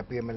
APML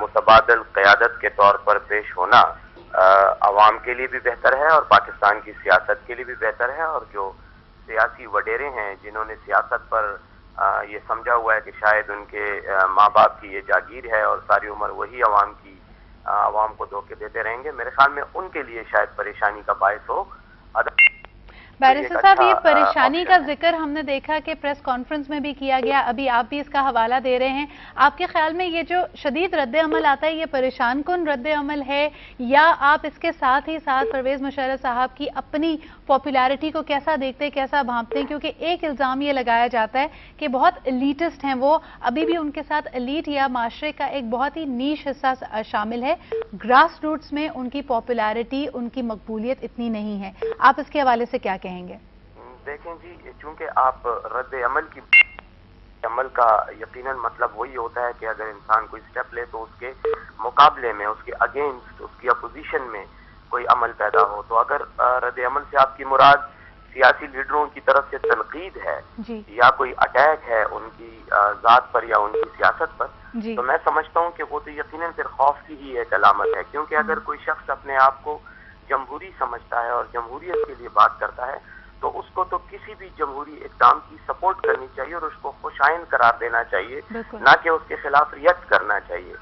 متبادل قیادت کے طور پر پیش ہونا عوام کے لیے بھی بہتر ہے اور پاکستان کی سیاست کے لیے بھی بہتر ہے. اور جو سیاسی وڈیرے ہیں جنہوں نے سیاست پر یہ سمجھا ہوا ہے کہ شاید ان کے ماں باپ کی یہ جاگیر ہے اور ساری عمر وہی عوام کو دھوکے دیتے رہیں گے، میرے خیال میں ان کے لیے شاید پریشانی کا باعث ہو. بیرسٹر صاحب، یہ پریشانی کا ذکر ہم نے دیکھا کہ پریس کانفرنس میں بھی کیا گیا، ابھی آپ بھی اس کا حوالہ دے رہے ہیں. آپ کے خیال میں یہ جو شدید رد عمل آتا ہے یہ پریشان کن رد عمل ہے، یا آپ اس کے ساتھ ہی ساتھ پرویز مشرف صاحب کی اپنی پاپولیرٹی کو کیسا دیکھتے ہیں، کیسا بھانپتے ہیں؟ کیونکہ ایک الزام یہ لگایا جاتا ہے کہ بہت ایلیٹسٹ ہیں وہ، ابھی بھی ان کے ساتھ ایلیٹ یا معاشرے کا ایک بہت ہی نیش حصہ شامل ہے، گراس روٹس میں ان کی پاپولیرٹی، ان کی مقبولیت اتنی نہیں ہے. آپ اس کے حوالے سے کیا کہیں گے؟ دیکھیں جی، چونکہ آپ رد عمل کا یقیناً مطلب وہی ہوتا ہے کہ اگر انسان کوئی سٹیپ لے تو اس کے مقابلے میں، اس کے اگینسٹ، اس کی اپوزیشن میں کوئی عمل پیدا ہو. تو اگر رد عمل سے آپ کی مراد سیاسی لیڈروں کی طرف سے تنقید ہے یا کوئی اٹیک ہے ان کی ذات پر یا ان کی سیاست پر، تو میں سمجھتا ہوں کہ وہ تو یقیناً پھر خوف کی ہی ایک علامت ہے. کیونکہ اگر کوئی شخص اپنے آپ کو جمہوری سمجھتا ہے اور جمہوریت کے لیے بات کرتا ہے تو اس کو تو کسی بھی جمہوری اقدام کی سپورٹ کرنی چاہیے اور اس کو خوشائن قرار دینا چاہیے، نہ کہ اس کے خلاف ریئیکٹ کرنا چاہیے.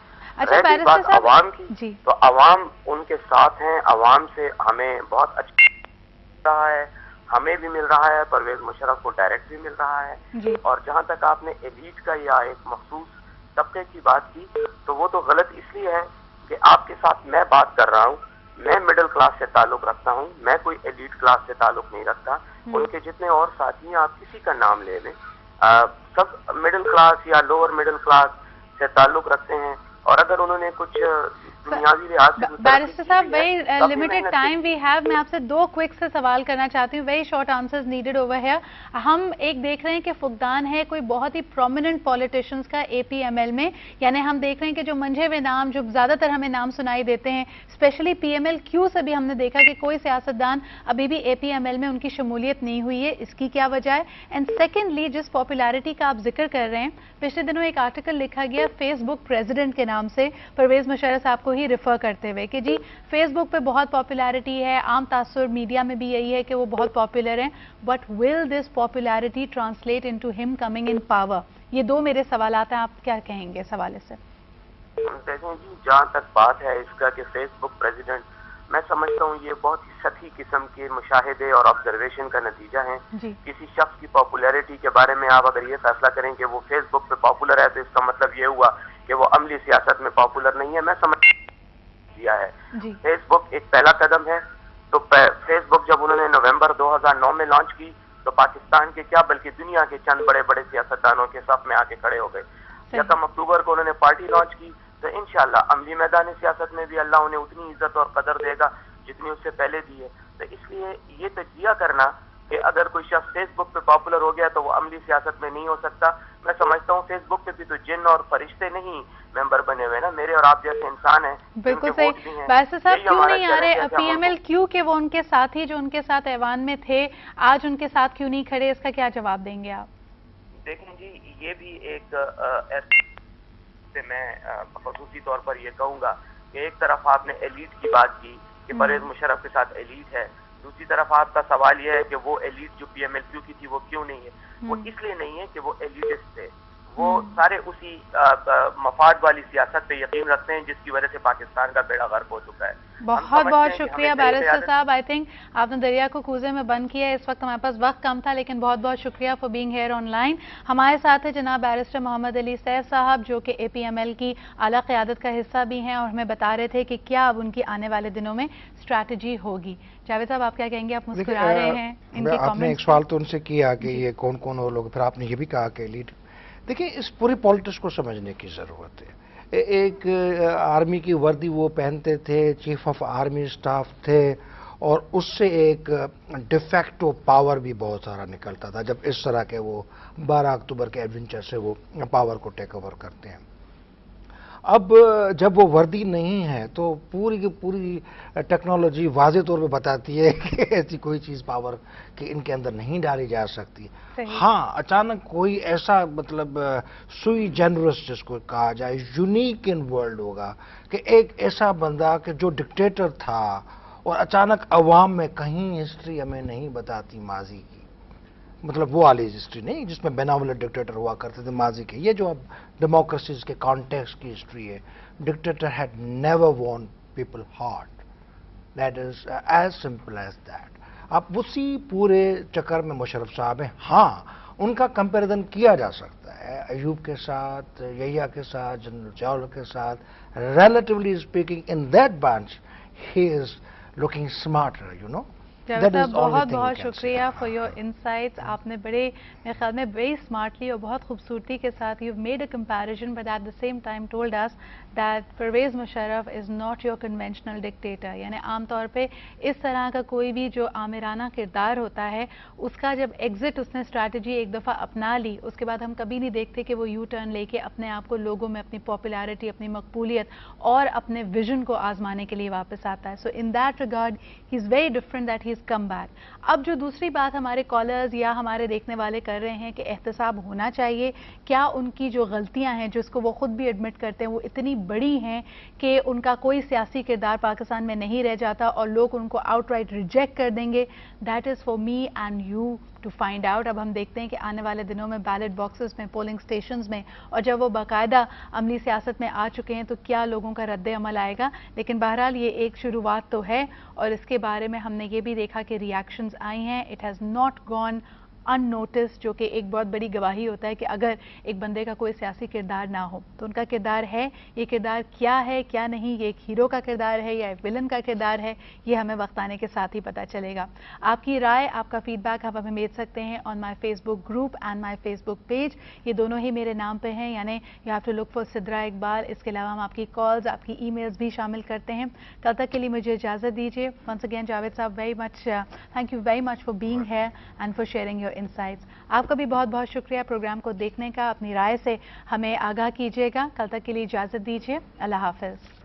رہی بات عوام کی، تو عوام ان کے ساتھ ہیں، عوام سے ہمیں بہت اچھا مل رہا ہے، ہمیں بھی مل رہا ہے، پرویز مشرف کو ڈائریکٹ بھی مل رہا ہے. اور جہاں تک آپ نے ایلیٹ کا یا ایک مخصوص طبقے کی بات کی تو وہ تو غلط اس لیے ہے کہ آپ کے ساتھ میں بات کر رہا ہوں، میں مڈل کلاس سے تعلق رکھتا ہوں، میں کوئی ایلیٹ کلاس سے تعلق نہیں رکھتا. ان کے جتنے اور ساتھی ہیں، آپ کسی کا نام لے لیں، سب مڈل کلاس یا لوور مڈل کلاس سے تعلق رکھتے ہیں. اور اگر انہوں نے کچھ دنیاوی لحاظ سے بیرسٹر صاحب، very limited time we have, میں آپ سے 2 کوئک سے سوال کرنا چاہتی ہوں، very short answers needed over here. ہم ایک دیکھ رہے ہیں کہ فقدان ہے کوئی بہت ہی پرومیننٹ پولیٹیشنز کا اے پی ایم ایل میں، یعنی ہم دیکھ رہے ہیں کہ جو منجھے ہوئے نام، جو زیادہ تر ہمیں نام سنائی دیتے ہیں، especially P M L Q سے بھی ہم نے دیکھا کہ کوئی سیاستدان ابھی بھی اے پی ایم ایل میں ان کی شمولیت نہیں ہوئی ہے. اس کی کیا وجہ ہے؟ اینڈ سیکنڈلی، جس پاپولیرٹی کا آپ ذکر کر رہے ہیں، پچھلے دنوں ایک آرٹیکل لکھا گیا فیس بک پریزیڈنٹ کے نام سے پرویز مشرف صاحب کو ہی ریفر کرتے ہوئے کہ جی فیس بک پہ بہت پاپولیرٹی ہے، عام تاثر میڈیا میں بھی یہی ہے کہ وہ بہت پاپولر ہیں، but will this popularity translate into ہم کمنگ ان پاور؟ یہ 2 میرے سوالات ہیں، آپ کیا کہیں گے اس حوالے سے؟ دیکھیں جی، جہاں تک بات ہے اس کا کہ فیس بک پریزیڈنٹ، میں سمجھتا ہوں یہ بہت ہی سطحی قسم کے مشاہدے اور آبزرویشن کا نتیجہ ہے. کسی شخص کی پاپولیرٹی کے بارے میں آپ اگر یہ فیصلہ کریں کہ وہ فیس بک پہ پاپولر ہے تو اس کا مطلب یہ ہوا کہ وہ عملی سیاست میں پاپولر نہیں ہے. میں سمجھ دیا ہے فیس بک ایک پہلا قدم ہے. تو فیس بک جب انہوں نے نومبر 2009 میں لانچ کی تو پاکستان کے کیا بلکہ دنیا کے چند بڑے بڑے سیاستدانوں کے صف میں آ کے کھڑے ہو گئے. 1 اکتوبر کو انہوں نے پارٹی لانچ کی تو انشاءاللہ عملی میدان سیاست میں بھی اللہ انہیں اتنی عزت اور قدر دے گا جتنی اس سے پہلے دی ہے. تو اس لیے یہ تجزیہ کرنا کہ اگر کوئی شخص فیس بک پہ پاپولر ہو گیا تو وہ عملی سیاست میں نہیں ہو سکتا، میں سمجھتا ہوں فیس بک پہ بھی تو جن اور فرشتے نہیں ممبر بنے ہوئے نا، میرے اور آپ جیسے انسان ہیں. بالکل صحیح. بیرسٹر صاحب، کیوں نہیں آ رہے پی ایم ایل کیوں کہ وہ ان کے ساتھی جو ان کے ساتھ ایوان میں تھے آج ان کے ساتھ کیوں نہیں کھڑے؟ اس کا کیا جواب دیں گے آپ؟ دیکھیں جی، یہ بھی ایک میں خصوصی طور پر یہ کہوں گا کہ ایک طرف آپ نے ایلیٹ کی بات کی کہ پرویز مشرف کے ساتھ ایلیٹ ہے، دوسری طرف آپ کا سوال یہ ہے کہ وہ ایلیٹ جو پی ایم ایل کیو کی تھی وہ کیوں نہیں ہے. وہ اس لیے نہیں ہے کہ وہ ایلیٹسٹ تھے، وہ سارے اسی مفاد والی سیاست پہ یقین رکھتے ہیں جس کی وجہ سے پاکستان کا بیڑا غرق ہو چکا ہے. بہت بہت شکریہ بیرسٹر صاحب. آئی تھنک آپ نے دریا کو کوزے میں بند کیا ہے. اس وقت ہمارے پاس وقت کم تھا لیکن بہت بہت شکریہ for being here on line. ہمارے ساتھ ہے جناب بیرسٹر محمد علی سیف صاحب جو کہ اے پی ایم ایل کی اعلیٰ قیادت کا حصہ بھی ہیں اور ہمیں بتا رہے تھے کہ کیا اب ان کی آنے والے دنوں میں اسٹریٹجی ہوگی. جاوید صاحب، آپ کیا کہیں گے؟ آپ مسکرا رہے ہیں. آپ نے ایک سوال تو ان سے کیا کہ یہ کون کون وہ لوگ، پھر آپ نے یہ بھی کہا کہ لیڈ. دیکھیں، اس پوری پالیٹکس کو سمجھنے کی ضرورت ہے. ایک آرمی کی وردی وہ پہنتے تھے، چیف آف آرمی اسٹاف تھے، اور اس سے ایک ڈیفیکٹو پاور بھی بہت سارا نکلتا تھا جب اس طرح کے وہ 12 اکتوبر کے ایڈونچر سے وہ پاور کو ٹیک اوور کرتے ہیں. اب جب وہ وردی نہیں ہے تو پوری کی پوری ٹیکنالوجی واضح طور پہ بتاتی ہے کہ ایسی کوئی چیز پاور کہ ان کے اندر نہیں ڈالی جا سکتی. ہاں اچانک کوئی ایسا مطلب سوئی جنرس جس کو کہا جائے یونیک ان ورلڈ ہوگا کہ ایک ایسا بندہ کہ جو ڈکٹیٹر تھا اور اچانک عوام میں کہیں ہسٹری ہمیں نہیں بتاتی ماضی کی، مطلب وہ والی ہسٹری نہیں جس میں بیناولٹ ڈکٹیٹر ہوا کرتے تھے ماضی کے. یہ جو اب ڈیموکریسیز کے کانٹیکسٹ کی ہسٹری ہے، ڈکٹیٹر ہیڈ نیور وون people heart. That is as simple as that. اب اسی پورے چکر میں مشرف صاحب ہیں. ہاں ان کا کمپیریزن کیا جا سکتا ہے ایوب کے ساتھ، یحییٰ کے ساتھ، جنرل چاول کے ساتھ. Relatively speaking in that bunch he is looking smarter you know. Javed صاحب بہت بہت شکریہ فار یور انسائٹس. آپ نے بڑے میرے خیال میں ویری اسمارٹلی اور بہت خوبصورتی کے ساتھ you made a comparison but at the same time told us that Pervez Musharraf is not your conventional dictator. یعنی عام طور پہ اس طرح کا کوئی بھی جو آمرانہ کردار ہوتا ہے اس کا جب ایگزٹ اس نے اسٹریٹجی ایک دفعہ اپنا لی اس کے بعد ہم کبھی نہیں دیکھتے کہ وہ یو ٹرن لے کے اپنے آپ کو لوگوں میں اپنی پاپولیرٹی، اپنی مقبولیت اور اپنے ویژن کو آزمانے کے لیے واپس آتا ہے. So in that regard he is very different that he is come back. اب جو دوسری بات ہمارے کالرز یا ہمارے دیکھنے والے کر رہے ہیں کہ احتساب ہونا چاہیے، کیا ان کی جو غلطیاں ہیں جس کو وہ خود بھی ایڈمٹ کرتے ہیں وہ اتنی بڑی ہیں کہ ان کا کوئی سیاسی کردار پاکستان میں نہیں رہ جاتا اور لوگ ان کو آؤٹ رائٹ ریجیکٹ کر دیں گے؟ That is for me and you to find out. اب ہم دیکھتے ہیں کہ آنے والے دنوں میں بیلٹ باکسز میں، پولنگ سٹیشنز میں، اور جب وہ باقاعدہ عملی سیاست میں آ چکے ہیں تو کیا لوگوں کا رد عمل آئے گا. لیکن بہرحال یہ ایک شروعات تو ہے اور اس کے بارے میں ہم نے یہ بھی دیکھا کہ ریاکشنز آئی ہیں. It has not gone unnoticed, جو کہ ایک بہت بڑی گواہی ہوتا ہے کہ اگر ایک بندے کا کوئی سیاسی کردار نہ ہو تو ان کا کردار ہے. یہ کردار کیا ہے کیا نہیں، یہ ایک ہیرو کا کردار ہے یا ایک ولن کا کردار ہے، یہ ہمیں وقت آنے کے ساتھ ہی پتہ چلے گا. آپ کی رائے، آپ کا فیڈ بیک آپ ہمیں بھیج سکتے ہیں on my Facebook group and my Facebook page. یہ دونوں ہی میرے نام پہ ہیں، یعنی you have to look for Sidra Iqbal. اس کے علاوہ ہم آپ کی کالز، آپ کی ای میلز بھی شامل کرتے ہیں. تب تک کے لیے مجھے اجازت دیجیے. ونس اگین جاوید صاحب very much thank you very much for being here and for sharing your insights. آپ کا بھی بہت بہت شکریہ پروگرام کو دیکھنے کا. اپنی رائے سے ہمیں آگاہ کیجیے گا. کل تک کے لیے اجازت دیجیے. اللہ حافظ.